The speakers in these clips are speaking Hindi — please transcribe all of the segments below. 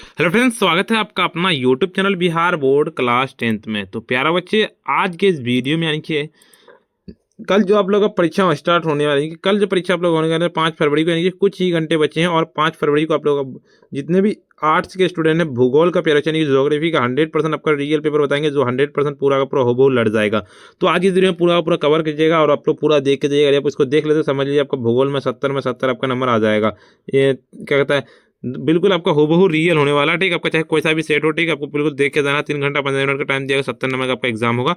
हेलो फ्रेंड्स, स्वागत है आपका अपना YouTube channel Bihar board class 10th में। तो प्यारा बच्चे, आज के इस वीडियो में यानी कि कल जो आप लोगों का परीक्षा स्टार्ट होने वाली है, कल जो परीक्षा आप लोग होने वाले हैं 5 फरवरी को, यानी कि कुछ ही घंटे बचे हैं। और 5 फरवरी को आप लोग जितने भी आर्ट्स के स्टूडेंट हैं, भूगोल का पेपर यानी कि ज्योग्राफी का 100% आपका रियल पेपर बताएंगे, जो 100% पूरा का पूरा हुबहू लड़ जाएगा। तो आज इस वीडियो में पूरा पूरा कवर कीजिएगा और आप लोग पूरा देख के जाइएगा। आप इसको देख लेते तो समझ लीजिए आपका भूगोल में 70 में 70 आपका नंबर आ जाएगा। ये क्या कहता है, बिल्कुल आपका हुबहू रियल होने वाला है। ठीक, आपका चाहे कोई सा भी सेट हो, ठीक, आपको बिल्कुल देख के जाना। 3 घंटा 15 मिनट का टाइम दिया, 70 नंबर का आपका एग्जाम होगा।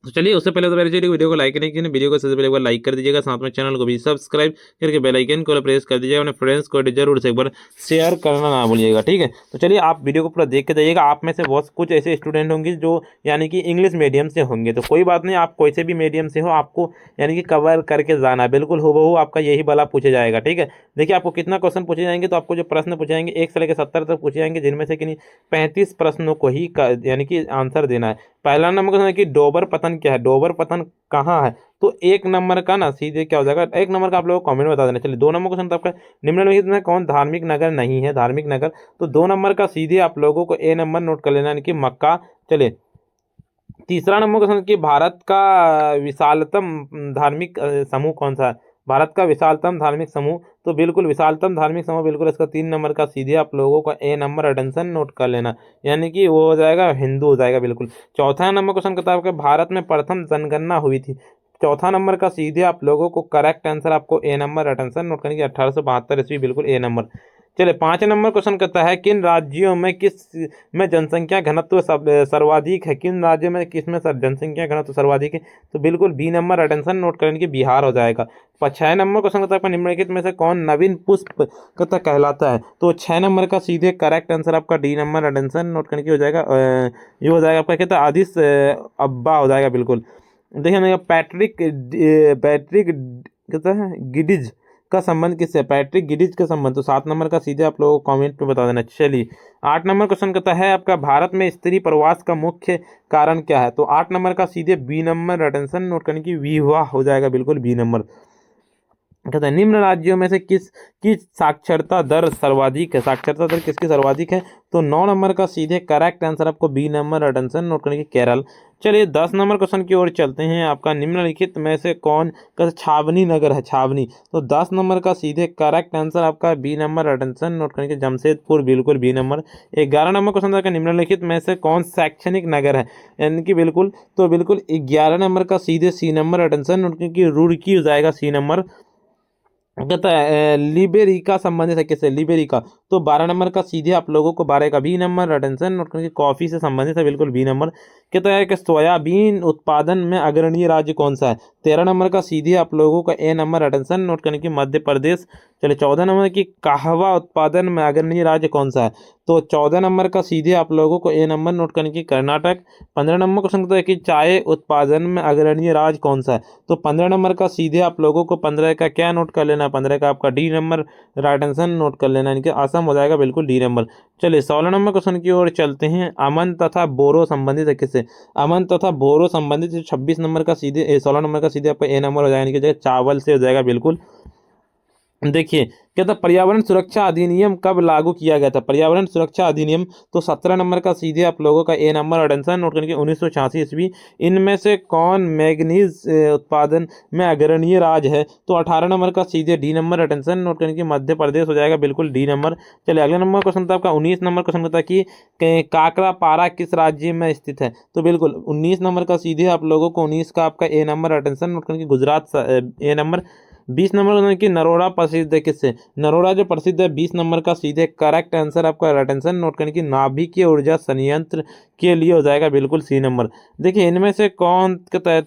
तो चलिए, उससे पहले तो मेरे चलिए वीडियो को लाइक नहीं किया, वीडियो को सबसे पहले एक बार लाइक कर दीजिएगा, साथ में चैनल को भी सब्सक्राइब करके बेल आइकन को प्रेस कर दीजिएगा। अपने फ्रेंड्स को जरूर से एक बार शेयर करना ना भूलिएगा। ठीक है, तो चलिए आप वीडियो को पूरा देख के जाइएगा। आप में से बहुत कुछ ऐसे स्टूडेंट होंगे जो यानी कि इंग्लिश मीडियम से होंगे, तो कोई बात नहीं, आप कोई से भी मीडियम से हो, आपको यानी कि कवर करके जाना है। बिल्कुल हुबहू आपका यही वाला पूछे जाएगा। ठीक है, देखिए आपको कितना क्वेश्चन पूछे जाएंगे, तो आपको जो प्रश्न पूछे जाएंगे 1 से लेकर 70 तक पूछे जाएंगे, जिनमें से कि 35 प्रश्नों को ही यानी कि आंसर देना है। पहला नंबर क्वेश्चन है कि डोबर पतन क्या है, डोबर पतन कहाँ है। तो 1 नंबर का ना सीधे क्या हो जाएगा, 1 नंबर का आप लोगों को कमेंट में बता देना। चलिए 2 नंबर क्वेश्चन तो आपका निम्नलिखित में कौन धार्मिक नगर नहीं है, धार्मिक नगर। तो 2 नंबर का सीधे आप लोगों को ए नंबर नोट कर लेना, यानी कि मक्का। चलिए तीसरा नंबर क्वेश्चन कि भारत का विशालतम धार्मिक समूह कौन सा है, भारत का विशालतम धार्मिक समूह। तो बिल्कुल विशालतम धार्मिक समूह, बिल्कुल इसका 3 नंबर का सीधे आप लोगों का ए नंबर अटेंशन नोट कर लेना, यानी कि वो हो जाएगा हिंदू हो जाएगा बिल्कुल। चौथा नंबर क्वेश्चन कहता है कि भारत में प्रथम जनगणना हुई थी। चौथा नंबर का सीधे आप लोगों को करेक्ट आंसर आपको ए नंबर अटेंशन नोट करने की 1872 ईस्वी, बिल्कुल ए नंबर। चलिए 5 नंबर क्वेश्चन कहता है किन राज्यों में किस में जनसंख्या घनत्व सर्वाधिक है, किन राज्यों में किस में जनसंख्या घनत्व सर्वाधिक है। तो बिल्कुल बी नंबर अटेंशन नोट करने की बिहार हो जाएगा। 6 नंबर क्वेश्चन कहता है आपका निम्नलिखित में से कौन नवीन पुष्प कहता कहलाता है। तो 6 नंबर का सीधे करेक्ट आंसर आपका डी नंबर अटेंशन नोट करने की हो जाएगा। ये हो जाएगा आपका कहता है आदिश अब्बा हो जाएगा बिल्कुल। देखिए पैट्रिक पैट्रिक कहता है गिडिज का संबंध किससे, पैट्रिक गिडिज का संबंध। तो 7 नंबर का सीधे आप लोगों को कमेंट में बता देना। चलिए 8 नंबर क्वेश्चन कहता है आपका भारत में स्त्री प्रवास का मुख्य कारण क्या है। तो 8 नंबर का सीधे बी नंबर अटेंशन नोट करने की विवाह हो जाएगा, बिल्कुल बी नंबर। कहता है निम्न राज्यों में से किसकी साक्षरता दर सर्वाधिक है, साक्षरता दर किसकी सर्वाधिक है। तो 9 नंबर का सीधे करेक्ट आंसर आपको बी नंबर अटेंशन नोट करने की केरल। चलिए 10 नंबर क्वेश्चन की ओर चलते हैं। आपका निम्नलिखित में से कौन का छावनी नगर है, छावनी। तो 10 नंबर का सीधे करेक्ट आंसर आपका बी नंबर अटेंशन नोट करने की जमशेदपुर, बिल्कुल बी नंबर। 11 नंबर क्वेश्चन था निम्नलिखित में से कौन शैक्षणिक नगर है, यानी कि बिल्कुल, तो बिल्कुल 11 नंबर का सीधे सी नंबर अटेंशन नोट करने की रुड़की हो जाएगा, सी नंबर। कहता है लिबेरिका संबंधित है किससे, लिबेरिका। तो 12 नंबर का सीधे आप लोगों को 12 का बी नंबर अटेंशन नोट करके कॉफी से संबंधित है, बिल्कुल बी नंबर। कहता है कि सोयाबीन उत्पादन में अग्रणीय राज्य कौन सा है। 13 नंबर का सीधे आप लोगों को ए नंबर अटेंशन नोट करने की मध्य प्रदेश। चलिए 14 नंबर की कहवा उत्पादन में अग्रणीय राज्य कौन सा है। तो 14 नंबर का सीधे आप लोगों को ए नंबर नोट करने की कर्नाटक। 15 नंबर क्वेश्चन कहता है कि चाय उत्पादन में अग्रणीय राज्य कौन सा है। तो 15 नंबर का सीधे आप लोगों को 15 का क्या नोट कर लेना, 15 का आपका D number right answer note कर लेना, इनके असम हो जाएगा, बिल्कुल डी नंबर। चलिए 16 नंबर क्वेश्चन की ओर चलते हैं। अमन तथा बोरो संबंधित है किससे, अमन तथा बोरो संबंधित 26 नंबर का सीधे 16 नंबर का सीधे आपका ए नंबर हो जाएगा, यानी कि चावल से हो जाएगा, बिल्कुल। देखिए कहता पर्यावरण सुरक्षा अधिनियम कब लागू किया गया था, पर्यावरण सुरक्षा अधिनियम। तो 17 नंबर का सीधे आप लोगों का ए नंबर अटेंशन नोट करने की 1986 ईस्वी। इनमें से कौन मैग्नीज उत्पादन में अग्रणीय राज्य है। तो 18 नंबर का सीधे डी नंबर अटेंशन नोट करने की मध्य प्रदेश हो जाएगा, बिल्कुल डी नंबर। चलिए अगला नंबर क्वेश्चन था आपका 19 नंबर क्वेश्चन था कि काकरापारा किस राज्य में स्थित है। तो बिल्कुल 19 नंबर का सीधे आप लोगों को 19 का आपका ए नंबर अटेंशन नोट करने की गुजरात ए नंबर। 20 नंबर की नरोड़ा प्रसिद्ध है किससे, नरोड़ा जो प्रसिद्ध है 20 नंबर का सीधे करेक्ट आंसर आपका अटेंशन नोट करने की नाभिकीय ऊर्जा संयंत्र के लिए हो जाएगा, बिल्कुल सी नंबर। देखिए इनमें से कौन कहता है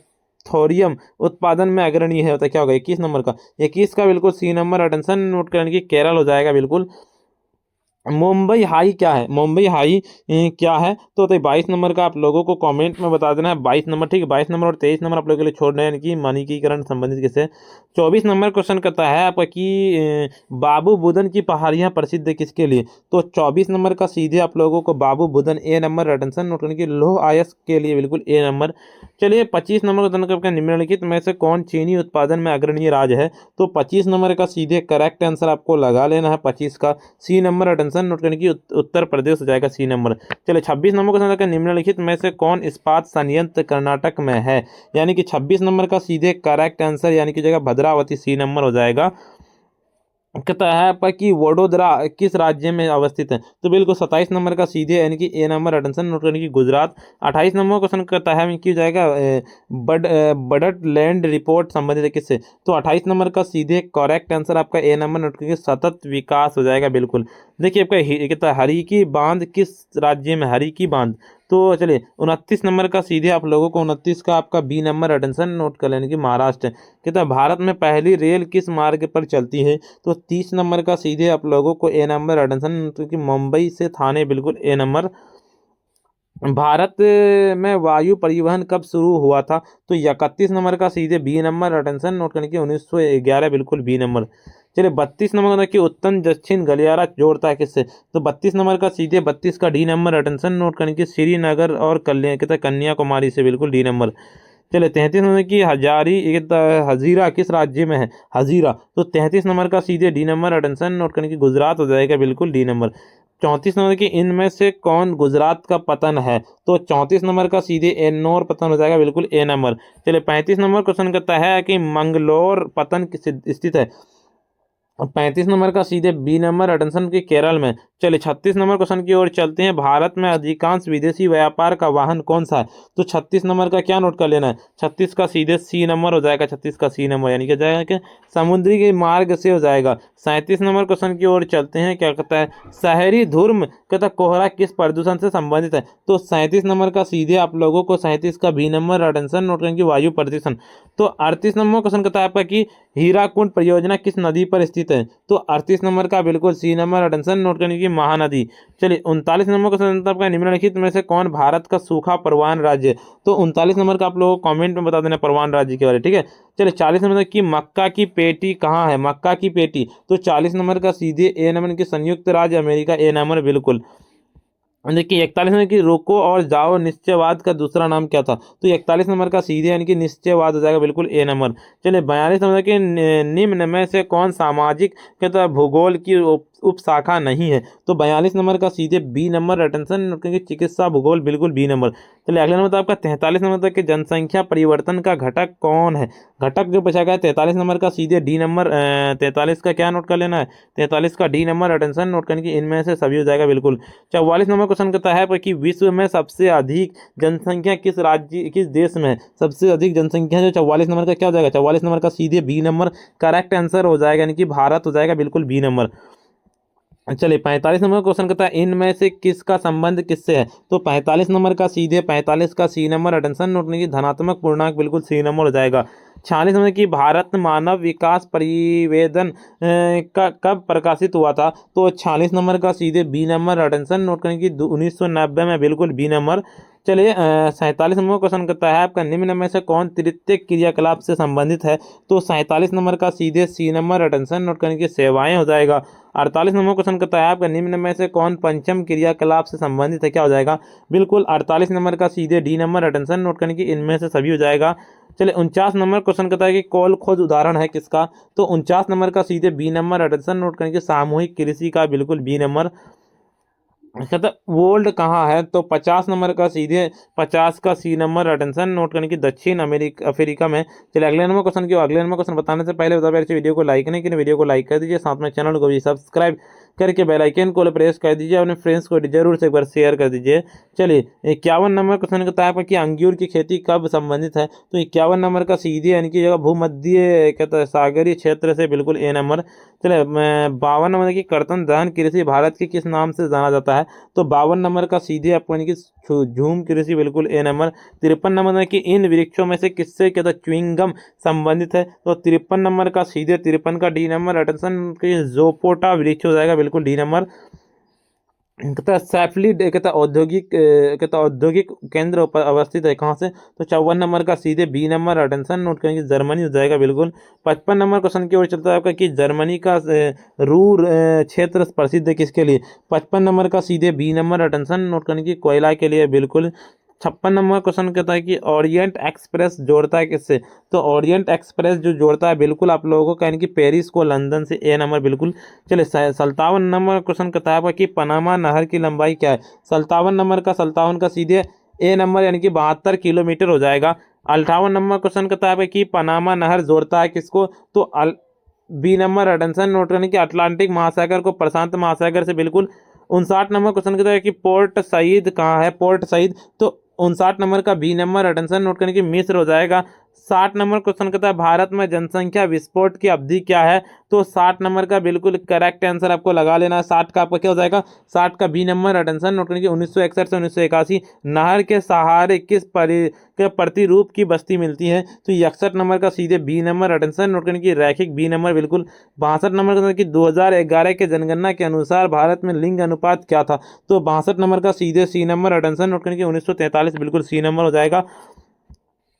थोरियम उत्पादन में अग्रणीय है, होता है क्या होगा 21 नंबर का, 21 का बिल्कुल सी नंबर अटेंशन नोट करने की केरल हो जाएगा, बिल्कुल। मुंबई हाई क्या है, मुंबई हाई क्या है। तो 22 नंबर का आप लोगों को कमेंट में बता देना है, 22 नंबर, ठीक है। 22 नंबर और 23 नंबर आप लोगों के लिए छोड़ रहे हैं, यानी कि मानकीकरण संबंधित किससे। 24 नंबर क्वेश्चन करता है आपका कि बाबू बुदन की पहाड़ियाँ प्रसिद्ध है किसके लिए। तो 24 नंबर का सीधे आप लोगों को बाबू बुदन ए नंबर अटेंशन नोट करने की लोह आयस के लिए, बिल्कुल ए नंबर। चलिए 25 नंबर का निम्नलिखित में से कौन चीनी उत्पादन में अग्रणीय राज्य है। तो 25 नंबर का सीधे करेक्ट आंसर आपको लगा लेना है, 25 का C number attention attention note करने की उत्तर प्रदेश हो जाएगा सी नंबर। चलिए 26 नंबर क्वेश्चन का निम्नलिखित में से कौन इस्पात संयंत्र कर्नाटक में है, यानी कि 26 नंबर का सीधे करेक्ट आंसर यानी कि जगह भद्रावती सी नंबर हो जाएगा। कहता है पर कि वडोदरा किस राज्य में अवस्थित है, तो बिल्कुल 27 नंबर का सीधे यानी कि ए नंबर अटेंशन नोट करने की गुजरात। 28 नंबर क्वेश्चन करता है कि जाएगा बडट लैंड रिपोर्ट संबंधित है किससे, तो 28 नंबर का सीधे करेक्ट आंसर आपका ए नंबर नोट करके सतत विकास हो जाएगा बिल्कुल। देखिए आपका कहता है हरिकी बांध किस राज्य में, हरिकी बांध, तो चलिए 29 नंबर का सीधे आप लोगों को 29 का आपका बी नंबर अटेंशन नोट कर लेने की महाराष्ट्र। कहता है भारत में पहली रेल किस मार्ग पर चलती है, तो 30 नंबर का सीधे आप लोगों को ए नंबर अटेंशन क्योंकि मुंबई से थाने बिल्कुल ए नंबर। भारत में वायु परिवहन कब शुरू हुआ था, तो 31 नंबर का सीधे बी नंबर अटेंशन नोट करने की 1911 बिल्कुल बी नंबर। चलिए 32 नंबर की उत्तर दक्षिण गलियारा जोड़ता है किससे, तो 32 नंबर का सीधे 32 का डी नंबर अटेंशन नोट करने की श्रीनगर और कन्याकुमारी से बिल्कुल डी नंबर। चलिए 33 नंबर की हजीरा किस राज्य में है, हजीरा, तो 33 नंबर का सीधे डी नंबर अटेंशन नोट करने की गुजरात हो जाएगा बिल्कुल डी नंबर। 34 नंबर की इनमें से कौन गुजरात का पतन है, तो 34 नंबर का सीधे एन्नौर पतन हो जाएगा बिल्कुल ए नंबर। चलिए 35 नंबर क्वेश्चन करता है कि मंगलोर पतन स्थित है, 35 नंबर का सीधे बी नंबर अटेंशन के केरल में। चलिए 36 नंबर क्वेश्चन की ओर चलते हैं, भारत में अधिकांश विदेशी व्यापार का वाहन कौन सा है, तो 36 नंबर का क्या नोट कर लेना है, 36 का सीधे सी नंबर हो जाएगा, 36 का सी नंबर यानी कि जाएगा कि समुद्री के मार्ग से हो जाएगा। 37 नंबर क्वेश्चन की ओर चलते हैं, क्या कहता है शहरी धूम्र कहता कोहरा किस प्रदूषण से संबंधित है, तो 37 नंबर का सीधे आप लोगों को 37 का बी नंबर अटेंशन नोट करने की वायु प्रदूषण। तो 38 नंबर क्वेश्चन कहता है आपका कि हीराकुंड परियोजना किस नदी पर स्थित है, तो 38 नंबर का बिल्कुल सी नंबर अटेंशन नोट करने की महानदी। चलिए 39 नंबर क्वेश्चन आपका निम्नलिखित में से कौन भारत का सूखा परवान राज्य है, तो 39 नंबर का आप लोगों को कमेंट में बता देना परवान राज्य के बारे में, ठीक है। चलिए 40 नंबर की मक्का की पेटी कहाँ है, मक्का की पेटी, तो 40 नंबर का सीधे ए नंबर की संयुक्त राज्य अमेरिका ए नंबर बिल्कुल। देखिए 41 नंबर की रोको और जाओ निश्चयवाद का दूसरा नाम क्या था, तो 41 नंबर का सीधे यानी कि निश्चयवाद हो जाएगा बिल्कुल ए नंबर। चलिए 42 नंबर के निम्न में से कौन सामाजिक कहता भूगोल की उपशाखा नहीं है, तो 42 नंबर का सीधे बी नंबर अटेंशन क्योंकि चिकित्सा भूगोल बिल्कुल बी नंबर। चलिए अगला नंबर आपका 43 नंबर तक के जनसंख्या परिवर्तन का घटक कौन है, घटक जो पूछा गया 43 नंबर का सीधे डी नंबर 43 का क्या नोट कर लेना है, 43 का डी नंबर अटेंशन नोट करने की इनमें से सभी हो जाएगा बिल्कुल। 44 नंबर क्वेश्चन करता है कि विश्व में सबसे अधिक जनसंख्या किस राज्य किस देश में है, सबसे अधिक जनसंख्या जो 44 नंबर का क्या हो जाएगा, 44 नंबर का सीधे बी नंबर करेक्ट आंसर हो जाएगा यानी कि भारत हो जाएगा बिल्कुल बी नंबर। चलिए 45 नंबर क्वेश्चन कहता है इनमें से किसका संबंध किससे है, तो 45 नंबर का सीधे 45 का सी नंबर अटेंशन नोट करने की धनात्मक पूर्णांक बिल्कुल सी नंबर हो जाएगा। 46 नंबर की भारत मानव विकास प्रतिवेदन का कब प्रकाशित हुआ था, तो 46 नंबर का सीधे बी नंबर अटेंशन नोट करने की 1990 में बिल्कुल बी नंबर। चलिए 47 नंबर क्वेश्चन करता है आपका निम्न में से कौन तृतीय क्रियाकलाप से संबंधित है, तो 47 नंबर का सीधे सी नंबर अटेंशन नोट करने की सेवाएं हो जाएगा। 48 नंबर क्वेश्चन करता है आपका निम्न में से कौन पंचम क्रियाकलाप से संबंधित है, क्या हो जाएगा बिल्कुल 48 नंबर का सीधे डी नंबर अटेंशन नोट करने की इनमें से सभी हो जाएगा। चलिए 49 नंबर क्वेश्चन करता है कि कौल खोज उदाहरण है किसका, तो 49 नंबर का सीधे बी नंबर अटेंशन नोट करने की सामूहिक कृषि का बिल्कुल बी नंबर। कहता वोल्ड कहाँ है, तो 50 नंबर का सीधे 50 का सी नंबर अटेंशन नोट करने की दक्षिण अफ्रीका में। चलिए अगले नंबर क्वेश्चन की अगले नंबर क्वेश्चन बताने से पहले बता पहले वीडियो को लाइक नहीं किया वीडियो को लाइक कर दीजिए, साथ में चैनल को भी सब्सक्राइब करके बेल आइकन को प्रेस कर दीजिए, अपने फ्रेंड्स को जरूर से एक बार शेयर कर दीजिए। चलिए 51 नंबर क्वेश्चन कहता है कि अंगूर की खेती कब संबंधित है, तो 51 नंबर का सीधे यानी कि जगह भूमध्य कहता है सागरीय क्षेत्र से बिल्कुल ए नंबर। चलिए 52 नंबर की कर्तन दहन कृषि भारत के किस नाम से जाना जाता है, तो 52 नंबर का सीधे आपको यानी कि झूम कृषि बिल्कुल ए नंबर। 53 नंबर की इन वृक्षों में से किससे कहता च्युइंगम संबंधित है, तो 53 नंबर का सीधे 53 का डी नंबर अटेंशन जोपोटा वृक्ष हो जाएगा बिल्कुल डी नंबर। कहता सैफली कहता औद्योगिक केंद्र पर अवस्थित है कहाँ से, तो 54 नंबर का सीधे बी नंबर अटेंशन नोट करेंगे जर्मनी हो जाएगा बिल्कुल। 55 नंबर क्वेश्चन की ओर चलता है आपका कि जर्मनी का रूर क्षेत्र प्रसिद्ध है किसके लिए, 55 नंबर का सीधे बी नंबर अटेंशन नोट करने की कोयला के लिए बिल्कुल। 56 नंबर क्वेश्चन कहता है कि ओरिएंट एक्सप्रेस जोड़ता है किससे? तो ओरिएंट एक्सप्रेस जो जोड़ता है बिल्कुल आप लोगों को यानी कि पेरिस को लंदन से, ए नंबर बिल्कुल। चलिए 57 नंबर क्वेश्चन कहता है कि पनामा नहर की लंबाई क्या है? 57 नंबर का 57 का सीधे ए नंबर यानी कि 72 किलोमीटर हो जाएगा। 58 नंबर क्वेश्चन कहता है कि पनामा नहर जोड़ता है किसको? तो बी नंबर अटेंशन नोट करने की अटलांटिक महासागर को प्रशांत महासागर से, बिल्कुल। 59 नंबर क्वेश्चन कहता है कि पोर्ट सईद कहाँ है? पोर्ट सईद, तो 59 नंबर का बी नंबर अटेंशन नोट करने की मिस्र हो जाएगा। 60 नंबर क्वेश्चन कहता है भारत में जनसंख्या विस्फोट की अवधि क्या है? तो 60 नंबर का बिल्कुल करेक्ट आंसर आपको लगा लेना है। 60 का आपका क्या हो जाएगा? 60 का बी नंबर अटेंशन नोट करने की 1961 से 1981 नहर के सहारे किस के प्रतिरूप की बस्ती मिलती है? तो 61 नंबर का सीधे बी नंबर अटेंशन नोट करने की रैखिक, बी नंबर बिल्कुल। 62 नंबर का कि 2011 के जनगणना के अनुसार भारत में लिंग अनुपात क्या था? तो 62 नंबर का सीधे सी नंबर अटेंशन नोट करने की 1943 बिल्कुल सी नंबर हो जाएगा।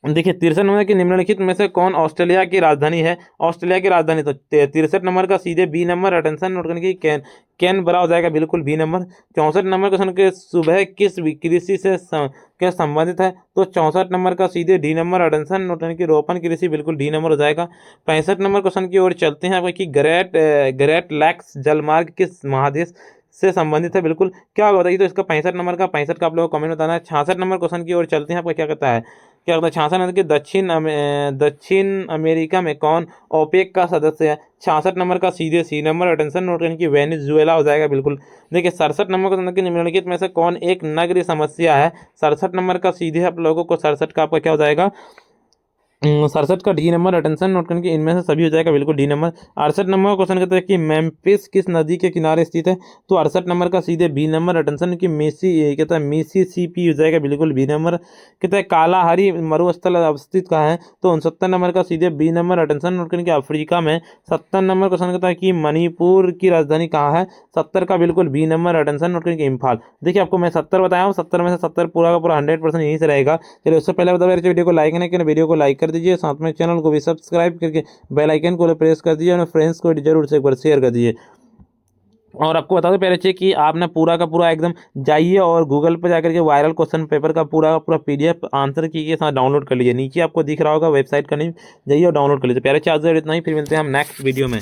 देखिए 63 नंबर की निम्नलिखित में से कौन ऑस्ट्रेलिया की राजधानी है? ऑस्ट्रेलिया की राजधानी, तो 63 नंबर का सीधे बी नंबर अटेंशन नोट करने की कैनबरा हो जाएगा बिल्कुल बी नंबर। 64 नंबर क्वेश्चन के सुबह किस कृषि से क्या संबंधित है? तो 64 नंबर का सीधे डी नंबर अटेंशन नोट करने की रोपण कृषि बिल्कुल डी नंबर हो जाएगा। 65 नंबर क्वेश्चन की ओर चलते हैं आपको कि ग्रेट लैक्स जलमार्ग किस महादेश से संबंधित है? बिल्कुल क्या होगा बताइए। तो इसका 65 नंबर का 65 का आप लोगों को कमेंट बताना है। 66 नंबर क्वेश्चन की ओर चलते हैं आपका क्या कहता है? क्या कहता है 66 नंबर की दक्षिण अमेरिका में कौन ओपेक का सदस्य है? 66 नंबर का सीधे सी नंबर अटेंशन नोट करने की वेनेजुएला हो जाएगा बिल्कुल। देखिए 67 नंबर क्वेश्चन की निम्नलिखित में से कौन एक नगरीय समस्या है? 67 नंबर का सीधे आप लोगों को 67 का आपका क्या हो जाएगा? 67 का डी नंबर अटेंशन नोट करने की इनमें से सभी हो जाएगा बिल्कुल डी नंबर। 68 नंबर क्वेश्चन कहता है कि मेम्फिस किस नदी के किनारे स्थित है? तो 68 नंबर का सीधे बी नंबर अटेंशन की कहता है मिसिसिपी हो जाएगा बिल्कुल बी नंबर। कहता है कालाहारी मरुस्थल अवस्थित कहाँ है? तो 69 नंबर का सीधे बी नंबर अटेंशन नोट करने की अफ्रीका में। 70 नंबर क्वेश्चन कहता है कि मणिपुर की राजधानी कहाँ है? 70 का बिल्कुल बी नंबर अटेंशन नोट करने की इम्फाल। देखिए आपको मैं 70 बताया हूँ, 70 में से 70 पूरा का पूरा 100% यहीं से रहेगा। चलिए उससे पहले बताओ मेरे वीडियो को लाइक नहीं किया, वीडियो को लाइक कर दीजिए, साथ में चैनल को भी सब्सक्राइब करके बेल आइकन को प्रेस कर दीजिए और फ्रेंड्स को जरूर से एक बार शेयर कर दीजिए। और आपको बता दो पहले चाहिए कि आपने पूरा का पूरा एकदम जाइए और गूगल पर जाकर के वायरल क्वेश्चन पेपर का पूरा का पूरा PDF आंसर की के साथ डाउनलोड कर लीजिए। नीचे आपको दिख रहा होगा वेबसाइट का नेम, जाइए और डाउनलोड कर लीजिए। प्यारे चार्जर इतना ही, फिर मिलते हैं हम नेक्स्ट वीडियो में।